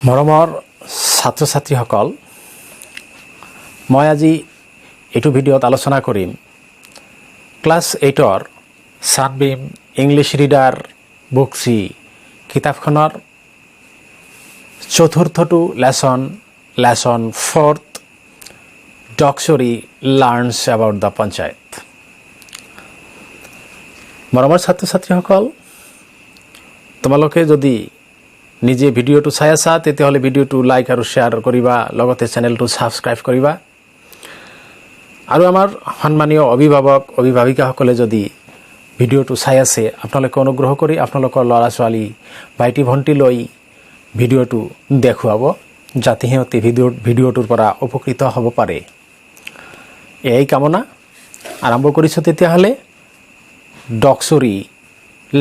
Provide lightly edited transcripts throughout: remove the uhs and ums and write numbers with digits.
মৰমৰ ছাত্ৰ ছাত্ৰীসকল, মই আজি এইটো ভিডিঅ'ত আলোচনা কৰিম ক্লাছ 8ৰ ছানবীম ইংলিছ ৰিডাৰ বুক 3 কিতাপখনৰ চতুৰ্থটো lesson 4th Doksori learns about the panchayat. মৰমৰ ছাত্ৰ ছাত্ৰীসকল, তোমালোকে যদি নিজে ভিডিঅ'টো চাই আছা তেতিয়াহ'লে ভিডিঅ'টো লাইক আৰু শ্বেয়াৰ কৰিবা, লগতে চেনেলটো ছাবস্ক্ৰাইব কৰিবা। আৰু আমাৰ সন্মানীয় অভিভাৱক অভিভাৱিকাসকলে যদি ভিডিঅ'টো চাই আছে, আপোনালোকে অনুগ্ৰহ কৰি আপোনালোকৰ ল'ৰা ছোৱালী ভাইটি ভণ্টিলৈ ভিডিঅ'টো দেখুৱাব, যাতে সিহঁতে ভিডিঅ'টোৰ পৰা উপকৃত হ'ব পাৰে। এই কামনা আৰম্ভ কৰিছোঁ। তেতিয়াহ'লে Doksori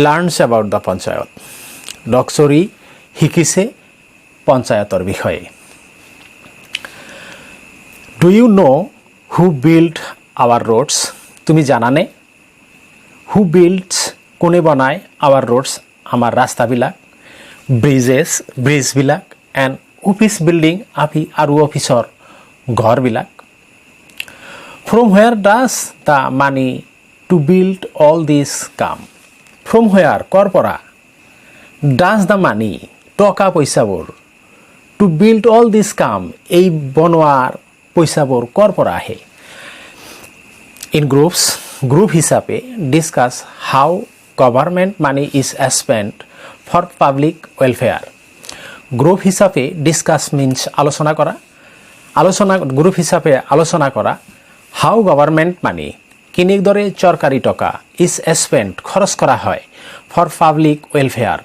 learns about the panchayat. Doksori শিকিছে পঞ্চায়তৰ বিষয়ে। Do you know who build our roads? তুমি জানানে? হু বিল্ডছ, কোনে বনায়? আৱাৰ ৰোডছ, আমাৰ ৰাস্তাবিলাক, ব্ৰিজবিলাক, এণ্ড অফিচ বিল্ডিং, আৰু অফিচৰ ঘৰবিলাক। From where does the money to build all this come? From হোৱেৰ, কৰ পৰা? ডাজ দ্য মানি, টকা পইচাবোৰ, টু বিল্ড অল দিছ কাম, এই বনোৱাৰ পইচাবোৰ কৰ পৰা আহে? ইন গ্ৰুপ হিচাপে discuss how government money is spent for public welfare. Group হিচাপে ডিছকাছ মিনছ আলোচনা কৰা, গ্ৰুপ হিচাপে আলোচনা কৰা হাউ গভৰ্ণমেণ্ট মানি, কেনেদৰে চৰকাৰী টকা ইজ স্পেণ্ট খৰচ কৰা হয় ফৰ পাব্লিক ৱেলফেয়াৰ,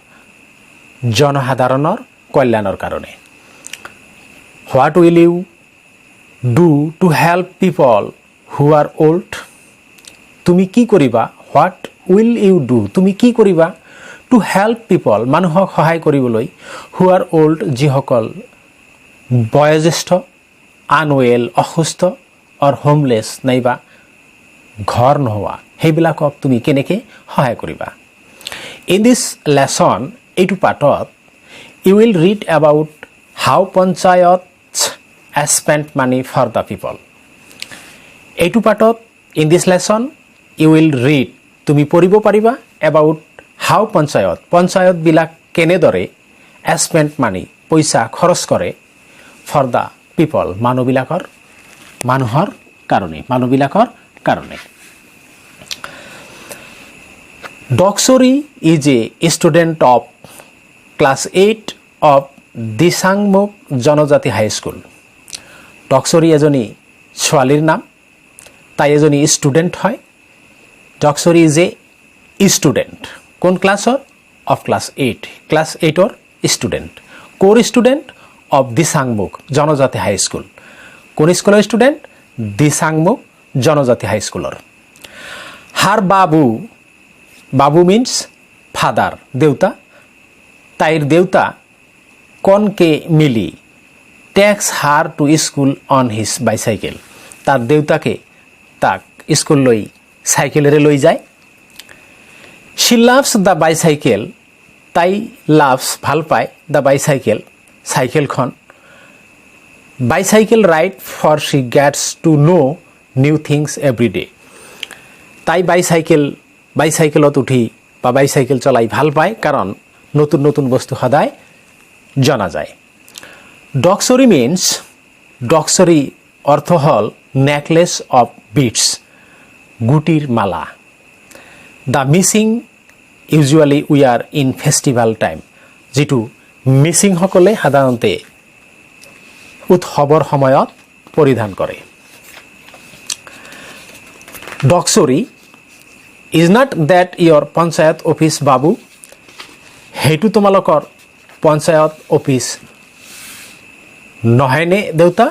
জনসাধাৰণৰ কল্যাণৰ কাৰণে। What will you do to help people who are old? তুমি কি কৰিবা? হোৱাট উইল ইউ ডু, তুমি কি কৰিবা? টু হেল্প পিপল, মানুহক সহায় কৰিবলৈ, হু আৰ অল্ড, যিসকল বয়োজ্যেষ্ঠ, আনৱেল, অসুস্থ, অৰ হোমলেছ, নাইবা ঘৰ নোহোৱা, সেইবিলাকক তুমি কেনেকৈ সহায় কৰিবা? ইন দিছ লেসন, এইটো পাঠত you will read about how panchayat spent money for the people. এইটো পাঠত in this lesson you will read, তুমি পঢ়িব পাৰিবা এবাউট হাউ পঞ্চায়তবিলাক কেনেদৰে স্পেণ্ট মানি, পইচা খৰচ কৰে ফৰ দ্য পিপল, মানুহবিলাকৰ কাৰণে। Doksori is a student of class 8 of Disangmukh জনজাতি হাইস্কুল। ডক্সৰী এজনী ছোৱালীৰ নাম, তাই এজনী ষ্টুডেণ্ট হয়। ডক্সৰী ইজ এ ষ্টুডেণ্ট, কোন ক্লাছৰ? অফ ক্লাছ 8, ক্লাছ 8ৰ ষ্টুডেণ্ট। ক'ৰ ষ্টুডেণ্ট? অফ দিচাংমুখ জনজাতি হাইস্কুল। কোন স্কুলৰ ষ্টুডেণ্ট? দিচাংমুখ জনজাতি হাইস্কুলৰ। হাৰ বাবু মিন্স ফাদাৰ, দেউতা। তাইৰ দেউতা Konke Mili takes her to school on his bicycle. তাৰ দেউতাকে তাক স্কুললৈ চাইকেলেৰে লৈ যায়। শ্বি লাভছ দ্য বাইচাইকেল, তাই লাভছ, ভাল পায়, দ্য বাইচাইকেল, চাইকেলখন। Bicycle ride for she gets to know' new things every day. তাই বাইচাইকেলত উঠি বা বাইচাইকেল চলাই ভাল পায়, কাৰণ নতুন নতুন বস্তু সদায় জনা যায়। ডক্সৰী মিনছ, ডক্সৰী অৰ্থ হ'ল নেকলেছ অফ বিটছ, গুটিৰ মালা। The Mising usually wear in festival time, যিটো মিচিংসকলে সাধাৰণতে উৎসৱৰ সময়ত পৰিধান কৰে। Doksori is not that your panchayat office babu, সেইটো তোমালোকৰ পঞ্চায়ত অফিচ নহয়নে দেউতা?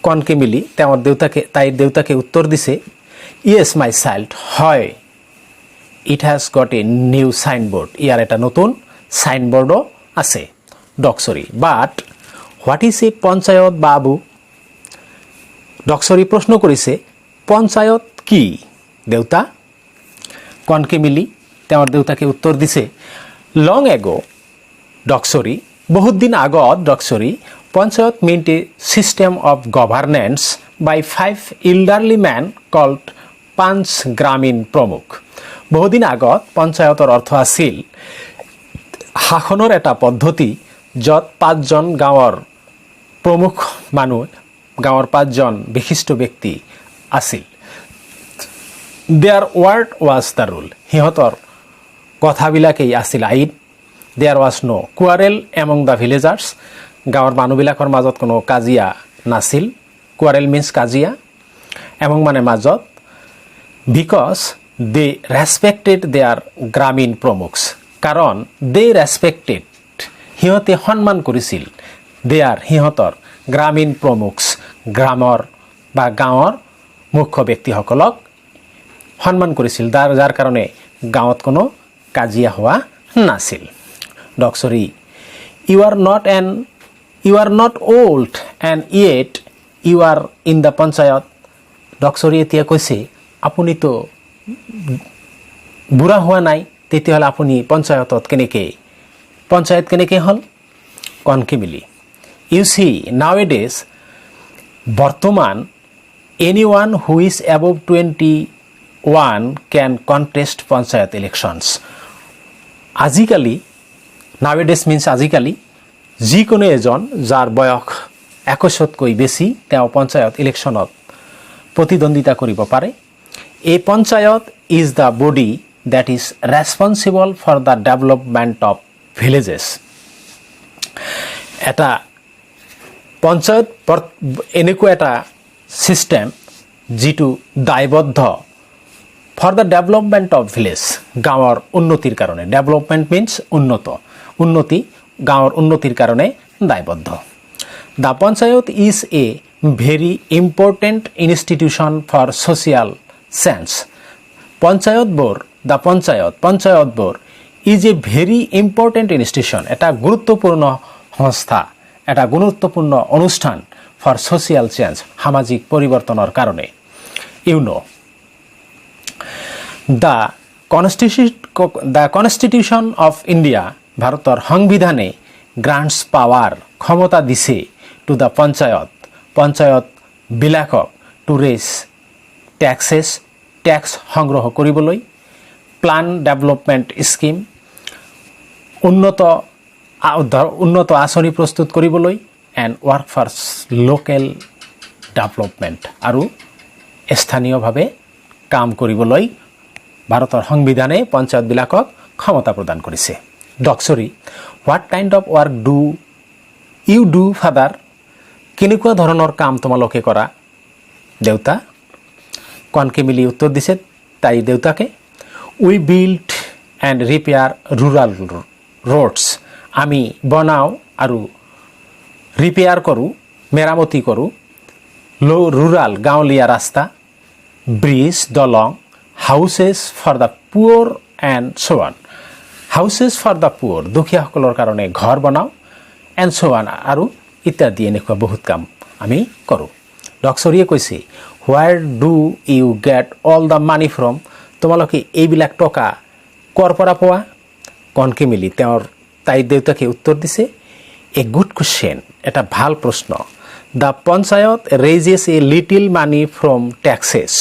কনকে মিলি তাইৰ দেউতাকে উত্তৰ দিছে, য়েছ মাই চাইল্ড, হয়। It has got a new signboard, ইয়াৰ এটা নতুন চাইনবোৰ্ডো আছে। Doksori but what is a panchayat babu? Doksori প্ৰশ্ন কৰিছে, পঞ্চায়ত কি দেউতা? কনকে মিলি তেওঁৰ দেউতাকে উত্তৰ দিছে, লং এগো ডক্সৰী বহুত দিন আগত ডক্সরি panchayat meant a system of governance by 5 elderly men called পাঁচ গ্রামীণ প্রমুখ। বহুদিন আগত পঞ্চায়তৰ অৰ্থ আছিল শাসনৰ এটা পদ্ধতি য'ত 5জন গাঁৱৰ প্ৰমুখ মানুহ গাঁৱৰ 5জন বিশিষ্ট ব্যক্তি আছিল। Their word was the rule, সিহঁতৰ কথাবিলাকেই আছিল আইন। There was no' quarrel among the villagers, গাঁৱৰ মানুহবিলাকৰ মাজত কোনো কাজিয়া নাছিল। কোৱাৰেল মিন্স কাজিয়া, এমং মানে মাজত। বিকজ দে ৰেচপেক্টেড দেয়াৰ গ্ৰামীণ প্ৰমুখছ, কাৰণ দে ৰেচপেক্টেড সিহঁতে সন্মান কৰিছিল দেয়াৰ সিহঁতৰ গ্ৰামীণ প্ৰমুখছ, গ্ৰামৰ বা গাঁৱৰ মুখ্য ব্যক্তিসকলক সন্মান কৰিছিল, যাৰ কাৰণে গাঁৱত কোনো কাজিয়া হোৱা নাছিল। Doksori you are not old and yet you are in the panchayat. Doksori এতিয়া কৈছে আপুনিতো বুঢ়া হোৱা নাই, তেতিয়াহ'লে আপুনি পঞ্চায়ত কেনেকৈ হ'ল? কনকে মিলি ইউ চি নাও এ ডেজ, বৰ্তমান anyone who is above 21 can contest panchayat elections. আজিকালি নাওএডেজ মিন্স আজিকালি যিকোনো এজন যাৰ বয়স 21তকৈ বেছি তেওঁ পঞ্চায়ত ইলেকশ্যনত প্ৰতিদ্বন্দ্বিতা কৰিব পাৰে। এই panchayat is the body that is responsible for the development of villages. এটা পঞ্চায়ত এনেকুৱা এটা ছিষ্টেম যিটো দায়বদ্ধ for the development of village, গাঁৱৰ উন্নতিৰ কাৰণে। ডেভেলপমেণ্ট মিন্স উন্নতি, গাঁৱৰ উন্নতিৰ কাৰণে দায়বদ্ধ। The panchayat is a very important institution for social change. পঞ্চায়তবোৰ is a very important institution, এটা গুৰুত্বপূৰ্ণ সংস্থা, এটা গুৰুত্বপূৰ্ণ অনুষ্ঠান ফৰ ছ'চিয়েল চেঞ্জ, সামাজিক পৰিৱৰ্তনৰ কাৰণে। দ্য কনষ্টিটিউশ্যন অফ ইণ্ডিয়া, ভাৰতৰ সংবিধানে গ্ৰাণ্টছ পাৱাৰ, ক্ষমতা দিছে টু দ্য পঞ্চায়তবিলাকক টু ৰেজ টেক্স সংগ্ৰহ কৰিবলৈ, প্লান ডেভেলপমেণ্ট স্কিম, উন্নত আঁচনি প্ৰস্তুত কৰিবলৈ, and work for local development, আৰু স্থানীয়ভাৱে কাম কৰিবলৈ ভাৰতৰ সংবিধানে পঞ্চায়তবিলাকক ক্ষমতা প্ৰদান কৰিছে। Doksori what kind of work you do father, কেনেকুৱা ধৰণৰ কাম তোমালোকে কৰা দেউতা? কনকে মিলি উত্তৰ দিছে তাইৰ দেউতাকে, we build and repair rural roads, আমি বনাওঁ আৰু ৰিপেয়াৰ কৰোঁ, মেৰামতি কৰোঁ ৰুৰাল গাঁৱলীয়া ৰাস্তা, ব্ৰিজ, দলং, houses for the poor and so' on. Houses for the poor, দুখীয়াসকলৰ কাৰণে ঘৰ বনাওঁ, এণ্ড ছ' অন, আৰু ইত্যাদি এনেকুৱা বহুত কাম আমি কৰোঁ। ডক্সৰিয়ে কৈছে হোৱাৰ do you get all the money from, তোমালোকে এইবিলাক টকা ক'ৰ পৰা পোৱা? কনকে মিলি তাইৰ দেউতাকে উত্তৰ দিছে এ গুড কুৱেশ্যন, এটা ভাল প্ৰশ্ন। The panchayat raises a little money from taxes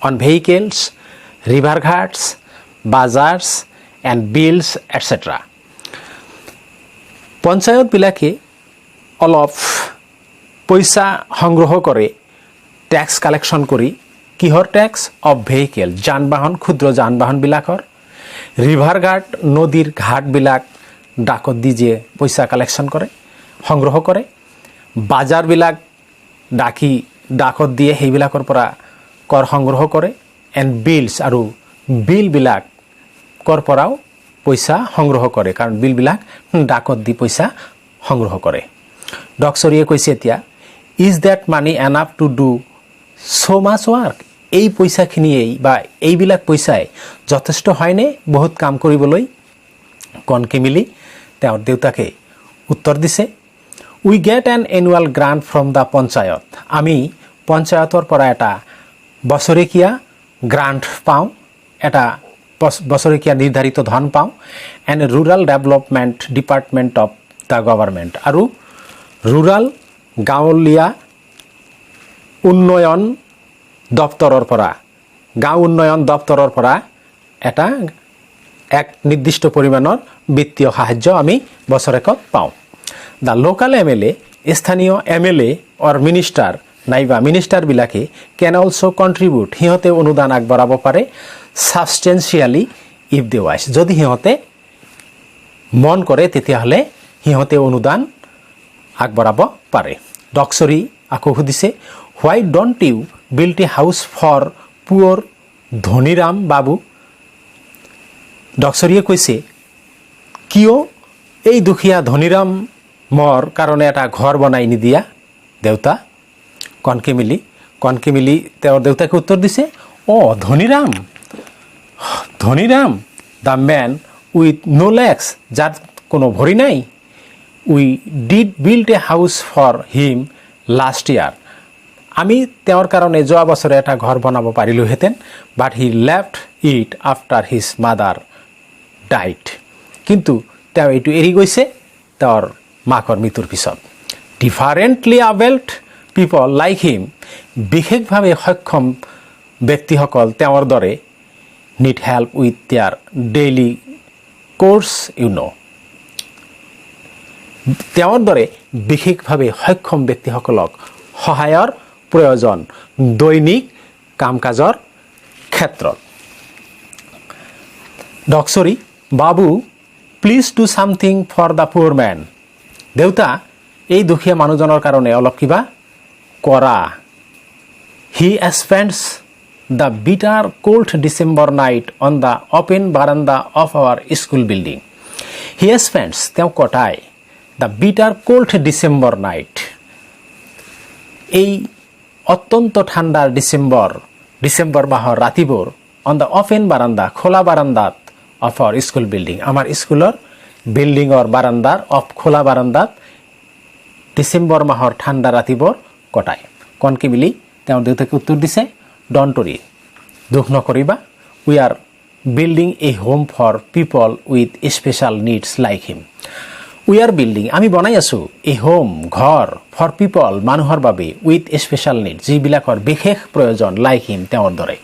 on vehicles, river ghats, bazaars and bills etcetera. পঞ্চায়তবিলাকে অলপ পইচা সংগ্ৰহ কৰে টেক্স কালেকশ্যন কৰি। কিহৰ টেক্স? অফ ভেহিকেল, যান বাহন, ক্ষুদ্ৰ যান বাহনবিলাকৰ। ৰিভাৰ ঘাট, নদীৰ ঘাটবিলাক ডাকত দি যে পইচা কালেকশ্যন কৰে, সংগ্ৰহ কৰে। বাজাৰবিলাক ডাকত দিয়ে, সেইবিলাকৰ পৰা কৰ সংগ্ৰহ কৰে। এণ্ড বিলছ, আৰু বিলবিলাকৰ পৰাও পইচা সংগ্ৰহ কৰে, কাৰণ বিলবিলাক ডাকত দি পইচা সংগ্ৰহ কৰে। ডক্সৰিয়ে কৈছে এতিয়া is that money enough to do so' much work, এই পইচাখিনিয়েই বা এইবিলাক পইচাই যথেষ্ট হয়নে বহুত কাম কৰিবলৈ? কনকে মিলি তেওঁৰ দেউতাকে উত্তৰ দিছে we get N annual grant from the panchayat, আমি পঞ্চায়তৰ পৰা এটা বছৰেকীয়া গ্ৰাণ্ট পাওঁ, এটা বছৰেকীয়া নিৰ্ধাৰিত ধন পাওঁ। And rural development department of the government আৰু ৰুৰাল গাঁৱলীয়া উন্নয়ন দপ্তৰৰ পৰা গাঁও উন্নয়ন দপ্তৰৰ পৰা এক নিৰ্দিষ্ট পৰিমাণৰ বিত্তীয় সাহায্য আমি বছৰেকত পাওঁ দ্য লোকেল MLA স্থানীয় MLA অৰ মিনিষ্টাৰ নাইবা মিনিষ্টাৰবিলাকে কেন অলছ' কণ্ট্ৰিবিউট সিহঁতে অনুদান আগবঢ়াব পাৰে ছাবষ্টেঞ্চিয়েলি ইফ দে ৱাইজ যদি সিহঁতে মন কৰে তেতিয়াহ'লে সিহঁতে অনুদান আগবঢ়াব পাৰে ডক্সৰী আকৌ সুধিছে why don't you build a house for poor Dhaniram babu ডক্সৰীয়ে কৈছে কিয় এই দুখীয়া ধনীৰামৰ কাৰণে এটা ঘৰ বনাই নিদিয়া দেউতা কণকে মিলি তেওঁৰ দেউতাকে উত্তৰ দিছে Dhaniram the man with no legs যাৰ কোনো ভৰি নাই we did build a house for him last year আমি তেওঁৰ কাৰণে যোৱা বছৰে এটা ঘৰ বনাব পাৰিলোহেঁতেন but he left it after his mother died কিন্তু তেওঁ এইটো এৰি গৈছে তেওঁৰ মাকৰ মৃত্যুৰ পিছত ডিফাৰেণ্টলি আবেল্ড পিপল লাইক হিম বিশেষভাৱে সক্ষম ব্যক্তিসকল তেওঁৰ দৰে need help with there daily course তেওঁৰ দৰে বিশেষভাৱে সক্ষম ব্যক্তিসকলক সহায়ৰ প্ৰয়োজন দৈনিক কাম কাজৰ ক্ষেত্ৰত Doksori babu please do something for the poor man দেউতা এই দুখীয়া মানুহজনৰ কাৰণে অলপ কিবা কৰা he spends the bitter cold December night on the open veranda of our school building he spends তেওঁ কটায় the bitter cold December night এই অত্যন্ত ঠাণ্ডাৰ ডিচেম্বৰ মাহৰ ৰাতিবোৰ অন দ্য অপেন বাৰাণ্ডা খোলা বাৰাণ্ডাত অফ আৱাৰ স্কুল বিল্ডিং আমাৰ স্কুলৰ বিল্ডিঙৰ বাৰাণ্ডাৰ খোলা বাৰাণ্ডাত ডিচেম্বৰ মাহৰ ঠাণ্ডা ৰাতিবোৰ কটায় কণকে মিলি তেওঁৰ দেউতাকে উত্তৰ দিছে ডণ্ট ৱৰি দুখ নকৰিবা we are building a home for people with special needs like him we are building আমি বনাই আছোঁ এ হোম ঘৰ ফৰ পিপল মানুহৰ বাবে উইথ স্পেচিয়েল নিড যিবিলাকৰ বিশেষ প্ৰয়োজন লাইক হিম তেওঁৰ দৰে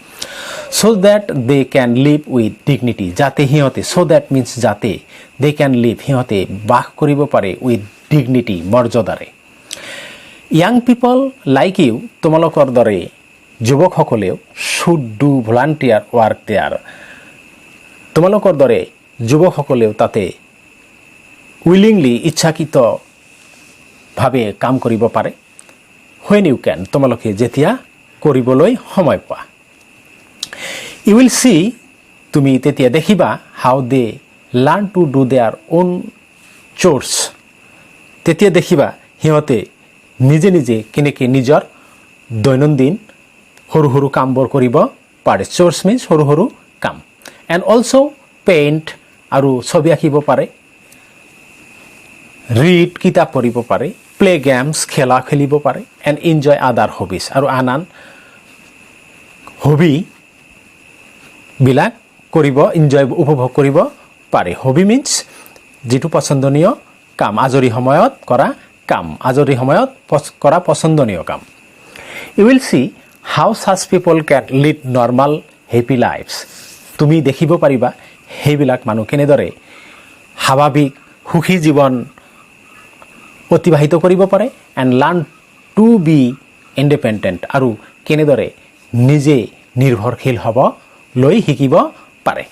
so that they can live with dignity যাতে সিহঁতে so that means যাতে they can live সিহঁতে বাস কৰিব পাৰে with dignity মৰ্যাদাৰে young people like you তোমালোকৰ দৰে যুৱকসকলেও should do volunteer work there তোমালোকৰ দৰে যুৱকসকলেও তাতে willingly ইচ্ছাকৃতভাৱে কাম কৰিব পাৰে when you can তোমালোকে যেতিয়া কৰিবলৈ সময় পোৱা You will see তুমি তেতিয়া দেখিবা how they learn to do their own chores তেতিয়া দেখিবা সিহঁতে নিজে নিজে কেনেকৈ নিজৰ দৈনন্দিন সৰু সৰু কামবোৰ কৰিব পাৰে chores means সৰু সৰু কাম and also paint আৰু ছবি আঁকিব পাৰে read কিতাপ পঢ়িব পাৰে play games খেলিব পাৰে and enjoy other hobbies আৰু আন হবি বিলাক কৰিব এনজয় উপভোগ কৰিব পাৰে হবি মিন্স যেটো পছন্দনীয় কাম আজৰি সময়ত কৰা পছন্দনীয় come you will see how such people can lead normal happy lives তুমি দেখিব পাৰিবা হেইবিলাক মানুহ কেনেদৰে স্বাভাৱিক সুখী জীৱন অতিবাহিত কৰিব পাৰে and learn to be independent আৰু কেনেদৰে নিজে নিৰ্ভৰশীল হ'ব লৈ শিকিব পাৰে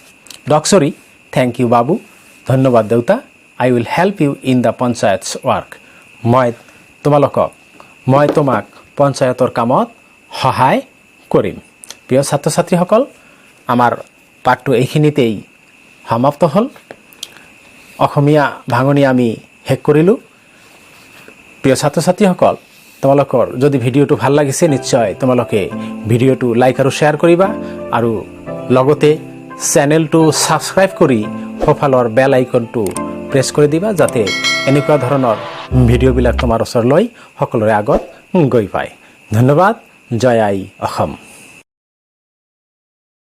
ডক্সৰী থেংক ইউ বাবু ধন্যবাদ দেউতা I will help you in the পঞ্চায়তছ ৱৰ্ক মই তোমাক পঞ্চায়তৰ কামত সহায় কৰিম প্ৰিয় ছাত্ৰ ছাত্ৰীসকল আমাৰ পাঠটো এইখিনিতেই সমাপ্ত হ'ল অসমীয়া ভাঙনি আমি শেষ কৰিলোঁ প্ৰিয় ছাত্ৰ ছাত্ৰীসকল তোমালোকৰ যদি ভিডিঅ'টো ভাল লাগিছে নিশ্চয় তোমালোকে ভিডিঅ'টো লাইক আৰু শ্বেয়াৰ কৰিবা আৰু লগতে চেনেলটো সাবস্ক্ৰাইব কৰি সোঁফালৰ বেল আইকনটো প্ৰেছ কৰি দিবা যাতে এনেকুৱা ধৰণৰ ভিডিঅ'বিলাক তোমাৰ ওচৰলৈ সকলোৰে আগত গৈ পায় ধন্যবাদ জয় আই অসম